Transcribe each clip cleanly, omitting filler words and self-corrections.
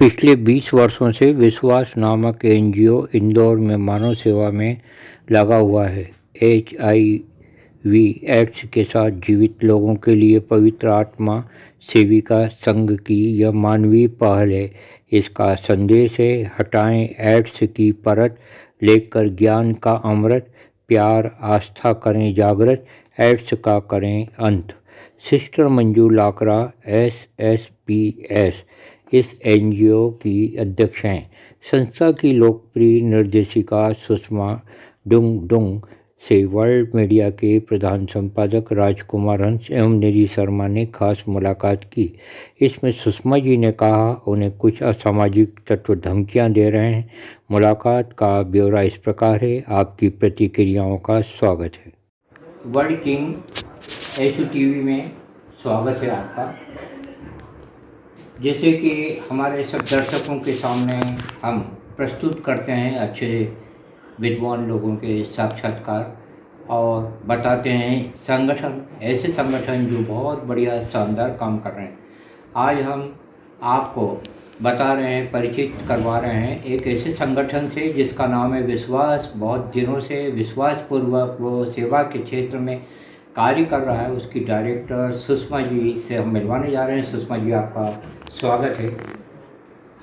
पिछले 20 वर्षों से विश्वास नामक एनजीओ इंदौर में मानव सेवा में लगा हुआ है। HIV/AIDS के साथ जीवित लोगों के लिए पवित्र आत्मा सेविका संघ की यह मानवीय पहल है। इसका संदेश है, हटाएं एड्स की परत, लेकर ज्ञान का अमृत, प्यार आस्था करें जागृत, एड्स का करें अंत। सिस्टर मंजू लाकरा SSPS इस एनजीओ की अध्यक्ष हैं। संस्था की लोकप्रिय निर्देशिका सुषमा डुंगडुंग से वर्ल्ड मीडिया के प्रधान संपादक राजकुमार हंस एवं निधि शर्मा ने खास मुलाकात की। इसमें सुषमा जी ने कहा उन्हें कुछ असामाजिक तत्व धमकियां दे रहे हैं। मुलाकात का ब्यौरा इस प्रकार है। आपकी प्रतिक्रियाओं का स्वागत है। वर्ल्ड किंग एसू टीवी में स्वागत है आपका। जैसे कि हमारे सब दर्शकों के सामने हम प्रस्तुत करते हैं अच्छे विद्वान लोगों के साक्षात्कार और बताते हैं संगठन, ऐसे संगठन जो बहुत बढ़िया शानदार काम कर रहे हैं। आज हम आपको बता रहे हैं, परिचित करवा रहे हैं एक ऐसे संगठन से जिसका नाम है विश्वास। बहुत दिनों से विश्वासपूर्वक वो सेवा के क्षेत्र में कार्य कर रहा है। उसकी डायरेक्टर सुषमा जी से हम मिलवाने जा रहे हैं। सुषमा जी, आपका स्वागत है।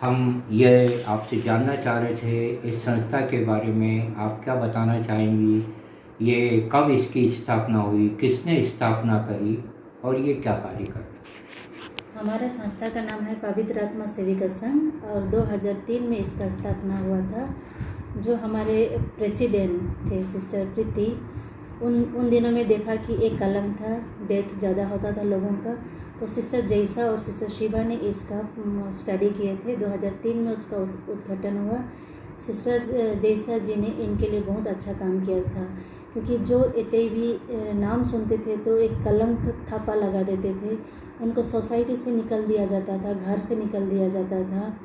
हम ये आपसे जानना चाह रहे थे इस संस्था के बारे में, आप क्या बताना चाहेंगी? ये कब इसकी स्थापना हुई, किसने स्थापना करी और ये क्या कार्य करता है? हमारा संस्था का नाम है पवित्र आत्मा सेविका संघ और 2003 में इसका स्थापना हुआ था। जो हमारे प्रेसिडेंट थे सिस्टर प्रीति, उन दिनों में देखा कि एक कलंक था, डेथ ज़्यादा होता था लोगों का, तो सिस्टर जैसा और सिस्टर शिवा ने इसका स्टडी किए थे। 2003 में उसका उद्घाटन हुआ। सिस्टर जैसा जी ने इनके लिए बहुत अच्छा काम किया था, क्योंकि जो HIV नाम सुनते थे तो एक कलंक थापा लगा देते थे। उनको सोसाइटी से निकल दिया जाता था, घर से निकल दिया जाता था,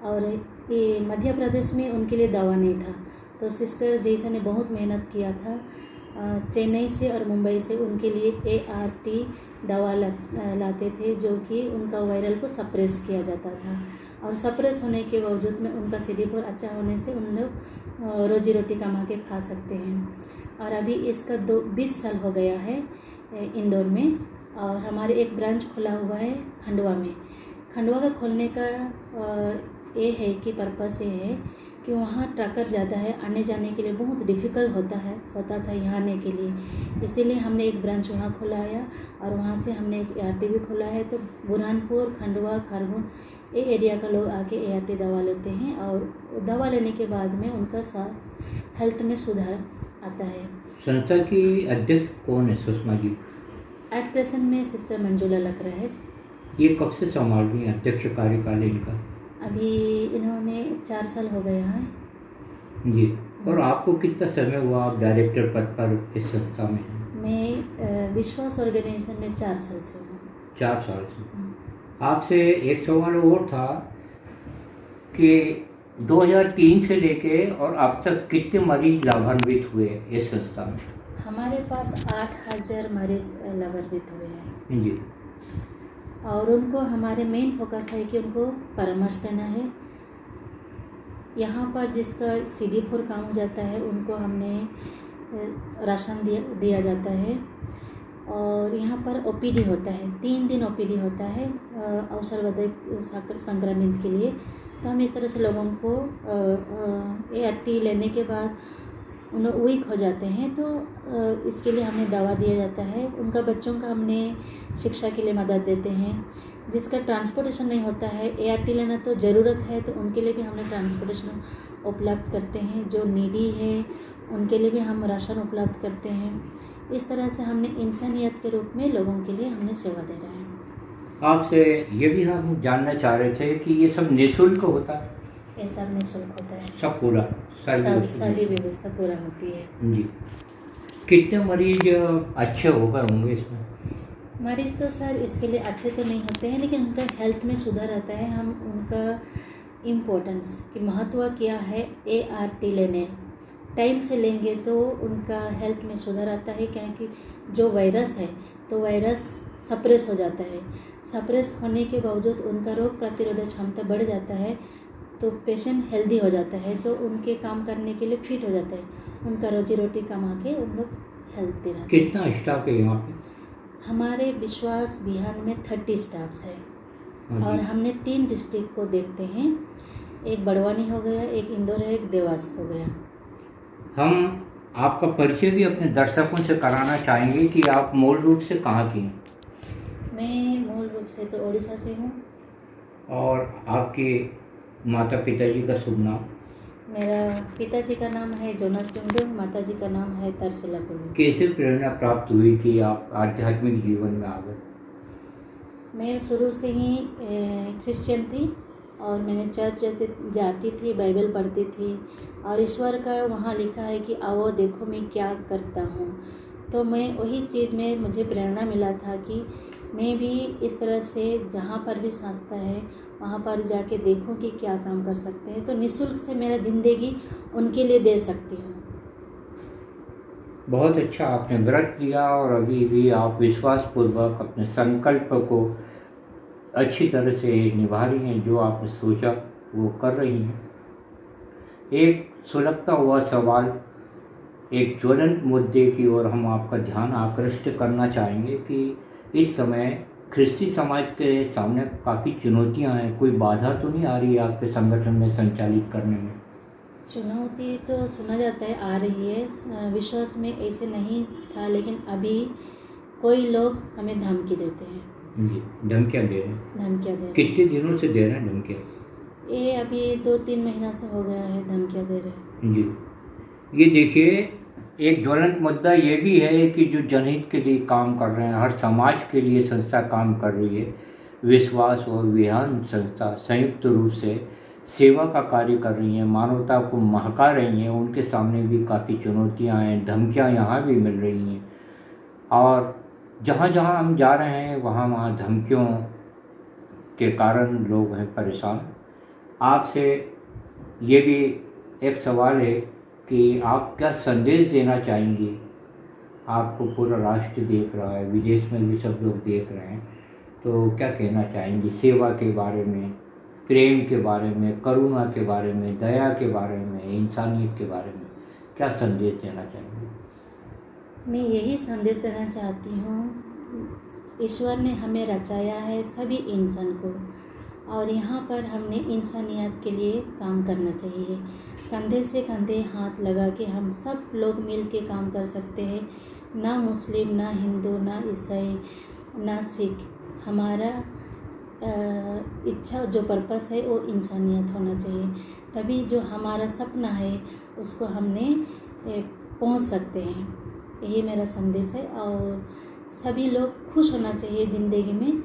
और ये मध्य प्रदेश में उनके लिए दवा नहीं था। तो सिस्टर जैसा ने बहुत मेहनत किया था। चेन्नई से और मुंबई से उनके लिए ART दवा लाते थे, जो कि उनका वायरल को सप्रेस किया जाता था, और सप्रेस होने के बावजूद में उनका CD4 अच्छा होने से उन लोग रोजी रोटी कमा के खा सकते हैं। और अभी इसका 20 साल हो गया है इंदौर में, और हमारे एक ब्रांच खुला हुआ है खंडवा में। खंडवा का खोलने का ये है कि पर्पस ये है कि वहाँ ट्रकर ज़्यादा है, आने जाने के लिए बहुत डिफ़िकल्ट होता था यहाँ आने के लिए। इसीलिए हमने एक ब्रांच वहाँ खुलाया, और वहाँ से हमने एक ART भी खोला है। तो बुरहानपुर, खंडवा, खरगोन ये एरिया का लोग आके ART दवा लेते हैं, और दवा लेने के बाद में उनका स्वास्थ्य हेल्थ में सुधार आता है। संस्था की अध्यक्ष कौन है सुषमा जी? एट प्रेजेंट में सिस्टर मंजुला लाकरा है। ये कब से संभाल रही हैं अध्यक्ष कार्यकाल इनका? अभी इन्होंने 4 साल हो गया है जी। और आपको कितना समय हुआ आप डायरेक्टर पद पर इस संस्था में? मैं विश्वास ऑर्गेनाइजेशन में 4 साल से हूँ। 4 साल से। आपसे एक सवाल और था कि 2003 से लेके और अब तक कितने मरीज लाभान्वित हुए इस संस्था में? हमारे पास 8000 मरीज लाभान्वित हुए हैं जी। और उनको हमारे मेन फोकस है कि उनको परामर्श देना है। यहाँ पर जिसका CD4 कम हो जाता है उनको हमने राशन दिया जाता है, और यहाँ पर OPD होता है, 3 दिन OPD होता है अवसरवर्धक संक्रमित के लिए। तो हम इस तरह से लोगों को ART लेने के बाद उन्हें वीक हो जाते हैं, तो इसके लिए हमें दवा दिया जाता है। उनका बच्चों का हमने शिक्षा के लिए मदद देते हैं। जिसका ट्रांसपोर्टेशन नहीं होता है, ART लेना तो ज़रूरत है, तो उनके लिए भी हमने ट्रांसपोर्टेशन उपलब्ध करते हैं। जो नीडी है उनके लिए भी हम राशन उपलब्ध करते हैं। इस तरह से हमने इंसानियत के रूप में लोगों के लिए हमने सेवा दे रहे हैं। आपसे ये भी हम जानना चाह रहे थे कि ये सब निःशुल्क होता है? ये सब निःशुल्क होता है, सब पूरा सभी व्यवस्था पूरा होती है। जी। कितने मरीज अच्छे हो गए होंगे इसमें? मरीज तो सर इसके लिए अच्छे तो नहीं होते हैं, लेकिन उनका हेल्थ में सुधार आता है। हम उनका इम्पोर्टेंस कि महत्व क्या है, ART लेने टाइम से लेंगे तो उनका हेल्थ में सुधार आता है, क्योंकि जो वायरस है तो वायरस सप्रेस हो जाता है। सप्रेस होने के बावजूद उनका रोग प्रतिरोधक क्षमता बढ़ जाता है, तो पेशेंट हेल्दी हो जाता है, तो उनके काम करने के लिए फिट हो जाता है, उनका रोजी रोटी कमा के उन लोग हेल्दी रहते हैं। कितना स्टाफ है यहाँ पे? हमारे विश्वास बिहार में 30 स्टाफ्स है हाँ और जी। हमने 3 डिस्ट्रिक्ट को देखते हैं, एक बड़वानी हो गया, एक इंदौर है, एक देवास हो गया। हम आपका परिचय भी अपने दर्शकों से कराना चाहेंगे कि आप मूल रूप से कहाँ की हैं मैं मूल रूप से तो उड़ीसा से हूँ। और आपके माता पिताजी का शुभ नाम? मेरा पिताजी का नाम है जोनास डुंडू, माताजी का नाम है तरसिला पुलू। कैसे प्रेरणा प्राप्त हुई कि आप आध्यात्मिक जीवन में आ गए? मैं शुरू से ही क्रिश्चियन थी और मैंने चर्च जैसे जाती थी, बाइबल पढ़ती थी और ईश्वर का वहाँ लिखा है कि आओ देखो मैं क्या करता हूँ, तो मैं वही चीज़ में मुझे प्रेरणा मिला था कि मैं भी इस तरह से जहाँ पर भी संस्था है वहाँ पर जाके देखूं कि क्या काम कर सकते हैं, तो निःशुल्क से मेरा ज़िंदगी उनके लिए दे सकती हूँ। बहुत अच्छा, आपने व्रत लिया और अभी भी आप विश्वासपूर्वक अपने संकल्प को अच्छी तरह से निभा रही हैं, जो आपने सोचा वो कर रही हैं। एक सुलगता हुआ सवाल, एक ज्वलंत मुद्दे की ओर हम आपका ध्यान आकृष्ट करना चाहेंगे कि इस समय ख्रिस्ती समाज के सामने काफ़ी चुनौतियां हैं, कोई बाधा तो नहीं आ रही है आपके संगठन में संचालित करने में? चुनौती तो सुना जाता है आ रही है, विश्वास में ऐसे नहीं था, लेकिन अभी कोई लोग हमें धमकी देते हैं। जी, धमकियाँ दे रहे हैं? धमकियाँ दे रहे कितने दिनों से दे रहे हैं धमकियाँ? हैं, ये अभी 2-3 महीना से हो गया है धमकियाँ दे रहे हैं। जी, ये देखिए, एक ज्वलंत मुद्दा ये भी है कि जो जनहित के लिए काम कर रहे हैं, हर समाज के लिए संस्था काम कर रही है, विश्वास और विहान संस्था संयुक्त रूप से सेवा का कार्य कर रही हैं, मानवता को महका रही हैं, उनके सामने भी काफ़ी चुनौतियां हैं, धमकियां यहाँ भी मिल रही हैं और जहाँ जहाँ हम जा रहे हैं वहाँ वहाँ धमकियों के कारण लोग हैं परेशान। आपसे ये भी एक सवाल है कि आप क्या संदेश देना चाहेंगी? आपको पूरा राष्ट्र देख रहा है, विदेश में भी सब लोग देख रहे हैं, तो क्या कहना चाहेंगी सेवा के बारे में, प्रेम के बारे में, करुणा के बारे में, दया के बारे में, इंसानियत के बारे में क्या संदेश देना चाहेंगी? मैं यही संदेश देना चाहती हूँ, ईश्वर ने हमें रचाया है सभी इंसान को और यहाँ पर हमने इंसानियत के लिए काम करना चाहिए। कंधे से कंधे हाथ लगा के हम सब लोग मिल के काम कर सकते हैं, ना मुस्लिम, ना हिंदू, ना ईसाई, ना सिख। हमारा इच्छा जो पर्पस है वो इंसानियत होना चाहिए, तभी जो हमारा सपना है उसको हमने पहुंच सकते हैं। यही मेरा संदेश है और सभी लोग खुश होना चाहिए ज़िंदगी में।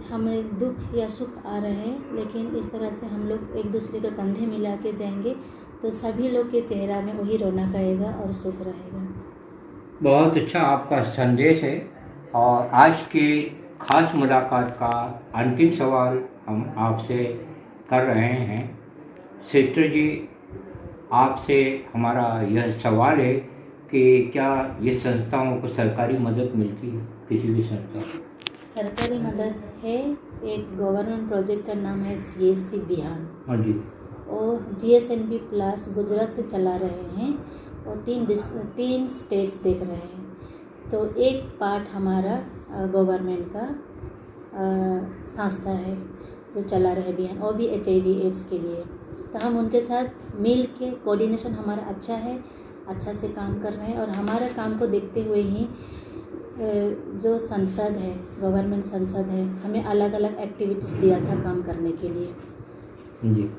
हमें दुख या सुख आ रहे हैं, लेकिन इस तरह से हम लोग एक दूसरे के कंधे मिला के जाएंगे तो सभी लोग के चेहरा में वही रौनक आएगा और सुख रहेगा। बहुत अच्छा आपका संदेश है और आज की खास मुलाकात का अंतिम सवाल हम आपसे कर रहे हैं। सिस्टर जी, आपसे हमारा यह सवाल है कि क्या ये संस्थाओं को सरकारी मदद मिलती है, किसी भी संस्था को? सरकारी मदद है, एक गवर्नमेंट प्रोजेक्ट का नाम है CSC बिहार। हाँ जी। और GSNP प्लस गुजरात से चला रहे हैं और 3 स्टेट्स देख रहे हैं, तो एक पार्ट हमारा गवर्नमेंट का संस्था है जो चला रहे बिहार, और भी HIV/AIDS के लिए। तो हम उनके साथ मिल के कोऑर्डिनेशन हमारा अच्छा है, अच्छा से काम कर रहे हैं और हमारा काम को देखते हुए ही जो संसद है, गवर्नमेंट संसद है, हमें अलग अलग एक्टिविटीज़ दिया था काम करने के लिए। जी,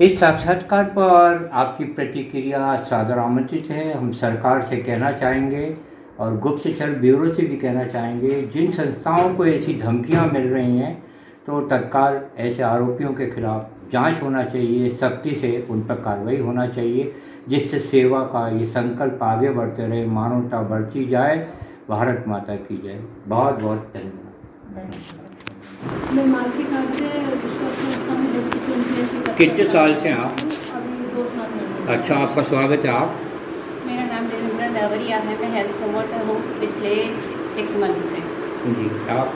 इस साक्षात्कार पर आपकी प्रतिक्रिया सादर आमंत्रित है। हम सरकार से कहना चाहेंगे और गुप्तचर ब्यूरो से भी कहना चाहेंगे, जिन संस्थाओं को ऐसी धमकियां मिल रही हैं तो तत्काल ऐसे आरोपियों के खिलाफ जांच होना चाहिए, सख्ती से उन पर कार्रवाई होना चाहिए, जिससे सेवा का ये संकल्प आगे बढ़ते रहे, मानवता बढ़ती जाए, भारत माता की जय। बहुत बहुत धन्यवाद। मैं मालती कागते विश्वास संस्था में हेल्थ चैंपियन की कितने साल से आप? अभी 2 साल में। अच्छा, आपका स्वागत है। आप मेरा नाम दिलमरा डावरिया है। मैं हेल्थ प्रमोटर हूँ पिछले 6 मंथ से। जी आप?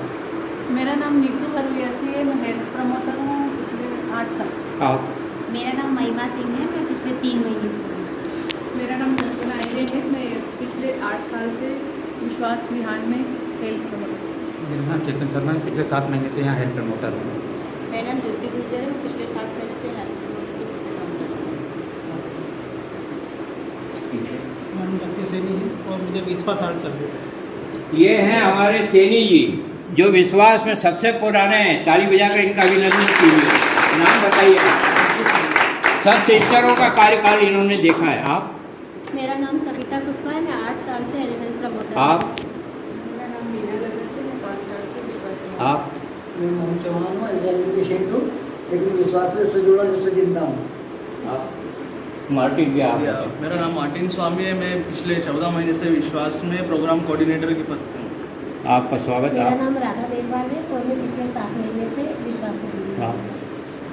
मेरा नाम नीतू हरवियासी है। मैं हेल्थ प्रमोटर हूँ पिछले 8 साल से। आप? मेरा नाम महिमा सिंह है। मैं पिछले 3 महीने से हूँ। मेरा नाम नंदना आयरे है। मैं पिछले 8 साल से विश्वास विहान में हेल्थ प्रमोटर हूँ। मेरा नाम चेतन शर्मा है। पिछले 7 महीने से यहाँ हेल्थ प्रमोटर हूँ। मेरा नाम ज्योति गुर्जर है। मैं पिछले 7 महीने से हेल्थ प्रमोटर के रूप में काम कर रही हूँ। नाम डॉक्टर सैनी है और मुझे 20वां साल चल रहा है। ये हैं हमारे सैनी जी जो विश्वास में सबसे पुराने हैं। ताली बजाकर इनका अभिनंदन कीजिए। नाम बताइए। सब सिस्टरों का कार्यकाल इन्होंने देखा है। आप? मेरा नाम सविता कुशवाहा है। मैं 8 साल से हेल्थ प्रमोटर हूँ। आप? मेरा नाम मीना नगर से। मैं 5 साल से विश्वास में। आप? मैं मोहन चौहान हूँ। एग्जामिन पेशेंट हूँ लेकिन विश्वास से जुड़ा जिससे जिंदा हूँ। आप? मार्टिन क्या? मेरा नाम मार्टिन स्वामी है। मैं पिछले 14 महीने से विश्वास में प्रोग्राम कोऑर्डिनेटर के पद पे हूँ। आपका स्वागत। मेरा आप? नाम राधा बेरवाल है और मैं पिछले 7 महीने से विश्वास से जुड़ी हूँ। आप?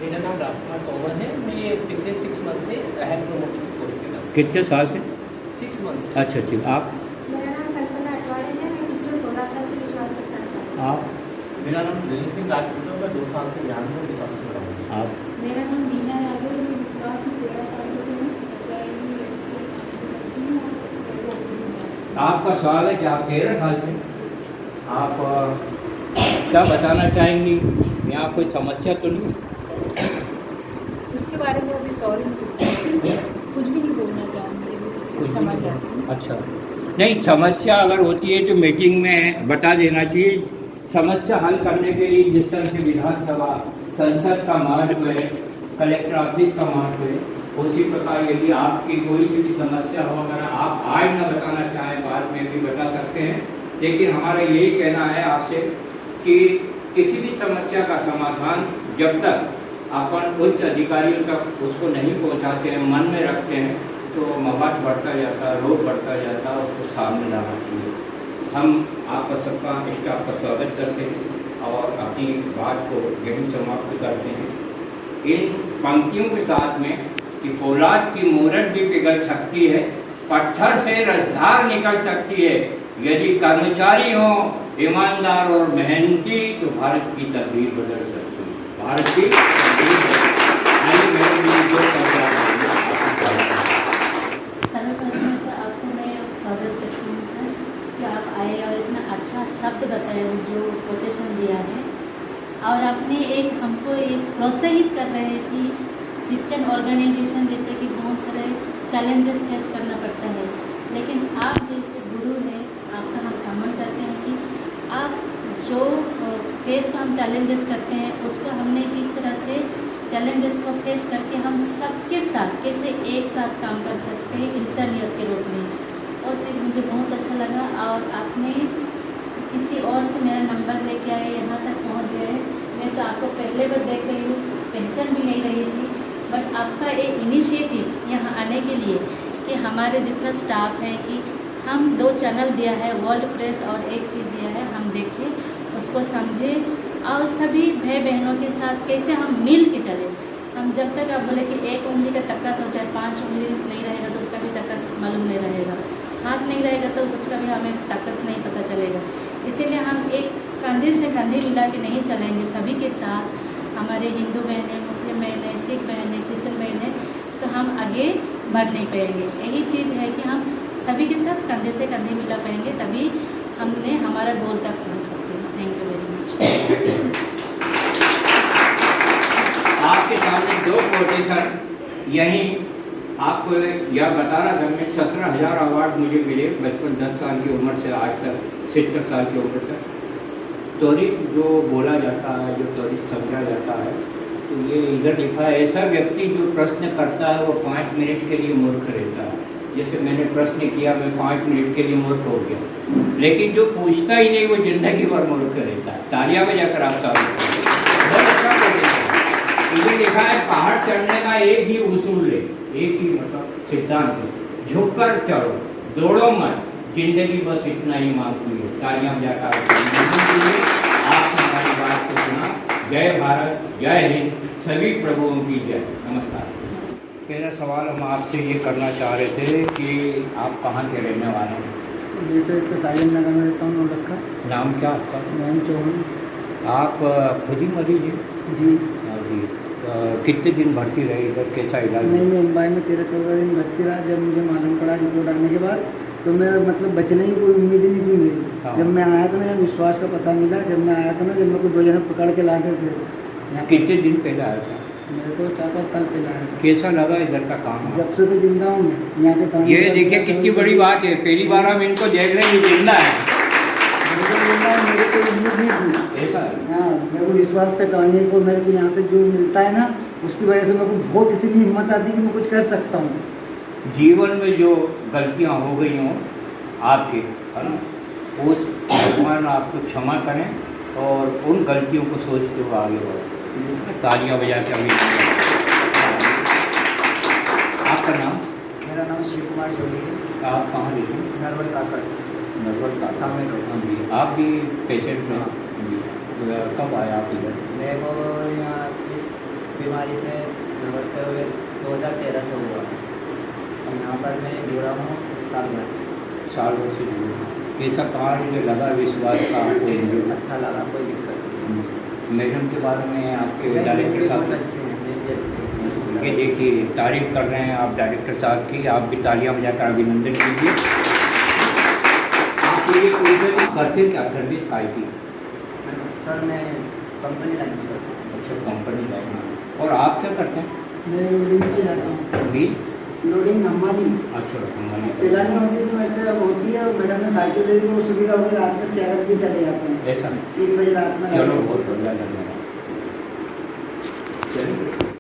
मेरा नाम राजकुमार तोमर है। मैं पिछले 6 मंथ से हेल्थ प्रमोटर की पोस्ट पे था। कितने साल से? 6 मंथ से। अच्छा ठीक। आप? मेरा नाम कल्पना अटवाड़े है। मैं पिछले 16 साल से विश्वास के साथ हूँ। आप? मेरा नाम दिनेश सिंह राजपूत है। मैं 2 साल से ध्यान में विश्वास में जुड़ा हूँ। आप? मेरा नाम बीना यादव है। मैं विश्वास में 13 सालों से हूँ। HIV एड्स के काम करती हूँ और ऐसे ऑपरेशन चाहती आपका सवाल है कि आप 13 साल से आप क्या बताना चाहेंगी? यहाँ कोई समस्या तो नहीं? हूँ। उसके बारे में अभी सॉरी कुछ भी नहीं बोलना चाहूँगी। उसके कुछ क्षमा नहीं? चाहती हूँ। अच्छा नहीं, समस्या अगर होती है तो मीटिंग में बता देना चाहिए। समस्या हल करने के लिए जिस तरह से विधानसभा संसद का महत्व है, कलेक्टर ऑफिस का महत्व है, उसी प्रकार यदि आपकी कोई सी भी समस्या हो, अगर आप आज न बताना चाहें बाद में भी बता सकते हैं। लेकिन हमारा यही कहना है आपसे कि किसी भी समस्या का समाधान जब तक अपन उच्च अधिकारियों तक उसको नहीं पहुंचाते हैं, मन में रखते हैं, तो मवाद बढ़ता जाता है, रोग बढ़ता जाता है, उसको सामने लाना चाहिए। हम आपका सबका स्टाफ का स्वागत करते हैं और अपनी बात को यही समाप्त करते हैं इन पंक्तियों के साथ में कि फौलाद की मूरत भी पिघल सकती है, पत्थर से रसधार निकल सकती है, यदि कर्मचारी हो ईमानदार और मेहनती तो भारत की तकदीर बदल सकती है। भारत की तकदीर सर्वप्रथम तो आपको मैं स्वागत करती हूँ सर कि आप आए और इतना अच्छा शब्द बताए जो कोटेशन दिया है और आपने एक हमको एक प्रोत्साहित कर रहे हैं कि क्रिश्चियन ऑर्गेनाइजेशन जैसे कि बहुत सारे चैलेंजेस फेस करना पड़ता है, लेकिन आप जैसे गुरु हैं आपका हम सम्मान करते हैं कि आप जो फेस को हम चैलेंजेस करते हैं उसको हमने किस तरह से चैलेंजेस को फेस करके हम सबके साथ कैसे एक साथ काम कर सकते हैं इंसानियत के रूप में। वो चीज़ मुझे बहुत अच्छा लगा और आपने किसी और से मेरा नंबर लेके आए, यहाँ तक पहुँच गए। मैं तो आपको पहले बार देख रही हूँ, पहचान भी नहीं रही थी, बट आपका एक इनिशिएटिव यहाँ आने के लिए कि हमारे जितना स्टाफ है कि हम 2 चैनल दिया है, वर्ल्ड प्रेस और एक चीज़ दिया है, हम देखें उसको समझें और सभी भाई बहनों के साथ कैसे हम मिल के चलें। हम जब तक आप बोले कि 1 उंगली का ताकत होता है, 5 उंगली नहीं रहेगा तो उसका भी ताकत मालूम नहीं रहेगा, हाथ नहीं रहेगा तो उसका भी हमें ताकत नहीं पता चलेगा। इसीलिए हम एक कंधे से कंधे मिला के नहीं चलेंगे सभी के साथ, हमारे हिंदू बहनें, मुस्लिम बहनें, सिख बहनें, क्रिश्चियन बहनें, तो हम आगे बढ़ नहीं पाएंगे। यही चीज़ है कि हम सभी के साथ कंधे से कंधे मिला पाएंगे, तभी हमने हमारा गोल तक पहुँच सकते हैं। Thank you very much. आपके सामने 2 कोटेशन यहीं आपको यह बताना था। मैं 17,000 अवार्ड मुझे मिले बचपन 10 साल की उम्र से आज तक 70 साल की उम्र तक। त्वरित जो बोला जाता है, जो त्वरित समझा जाता है, तो ये इधर लिखा है, ऐसा व्यक्ति जो प्रश्न करता है वो 5 मिनट के लिए मूर्ख रहता है। जैसे मैंने प्रश्न किया, मैं 5 मिनट के लिए मूर्ख हो गया, लेकिन जो पूछता ही नहीं वो जिंदगी भर मूर्ख रहता है। तालियां बजाकर आप बहुत अच्छा बोलते हैं। इधर लिखा है, पहाड़ चढ़ने का एक ही उसूल है, एक ही मतलब सिद्धांत है, झुककर चढ़ो, दौड़ो मत, जिंदगी बस इतना ही मांगती है। तालियां बजाकर आपने हमारी बात को सुना। जय भारत, जय हिंद, सभी प्रभुओं की जय। नमस्कार। पहला सवाल हम आपसे ये करना चाह रहे थे कि आप कहाँ के रहने वाले हैं? ये तो इससे साइलेंट नगर में रहता हूँ, नौलखा। नाम क्या आपका? नाम चौहान। आप खुद ही मरीज हैं? जी। हाँ जी। कितने दिन भर्ती रहे इधर, कैसा इलाज? नहीं, मैं मुंबई में 13-14 दिन भर्ती रहा। जब मुझे मालूम पड़ा रिपोर्ट आने के बाद, तो मैं मतलब बचने की कोई उम्मीद ही नहीं थी मेरी। हाँ। जब मैं आया था ना, विश्वास का पता मिला। जब मैं आया था ना, जब मेरे को 2 जने पकड़ के ला गए थे यहाँ। कितने दिन पहले आया था? मैं तो 4-5 साल पहले आया था। कैसा लगा इधर का काम? जब से तो जिंदा हूँ मैं यहाँ के टाइम। ये देखिए कितनी बड़ी बात है, पहली बार हम इनको देख रहे हैं, ये जिंदा है। मेरे को उम्मीद नहीं थी। ऐसा? हाँ, मेरे को विश्वास से टाने को, मेरे को यहाँ से जो मिलता है ना, उसकी वजह से मेरे को बहुत इतनी हिम्मत आती है कि मैं कुछ कर सकता हूँ। जीवन में जो गलतियाँ हो गई हों आपके, है ना, उस भगवान आपको क्षमा करें और उन गलतियों को सोचते हुए आगे बढ़ो। तालियां बजा के अभी। आपका नाम? मेरा नाम शिव कुमार जोगी है। आप कहाँ रहते हैं? नरवर काकड़। नरवर का सामने तो। हाँ जी। आप भी पेशेंट हैं? जी। कब आए आप इधर? मेरे को यहाँ इस बीमारी से झगड़ते हुए 2013 से हुआ। और यहाँ पर मैं जुड़ा हूँ साल भर से जुड़े। कैसा कार्य लगा विश्वास का आपको? अच्छा लगा, कोई दिक्कत नहीं। मैडम के बारे में आपके मैं डायरेक्टर भी साहब? बहुत अच्छे हैं, मैं भी अच्छी ये देखिए तारीफ कर रहे हैं आप डायरेक्टर साहब की, आप भी तालियां बजाकर अभिनंदन कीजिए। आप ये करते क्या, सर्विस का IT? सर मैं कंपनी लाइन में करता हूँ। अच्छा, कंपनी लाइन में। और आप क्या करते हैं? मैं लोडिंग पे जाता हूँ। भी लोडिंग हमारी अच्छा, कंपनी पहला नहीं होती थी, मेरे से अब होती है। मैडम ने साइकिल दे दी, वो सुविधा हो गई, रात में 6 भी चले जाते हैं। ऐसा? 3 बजे रात में। चलो बहुत बढ़िया लगा।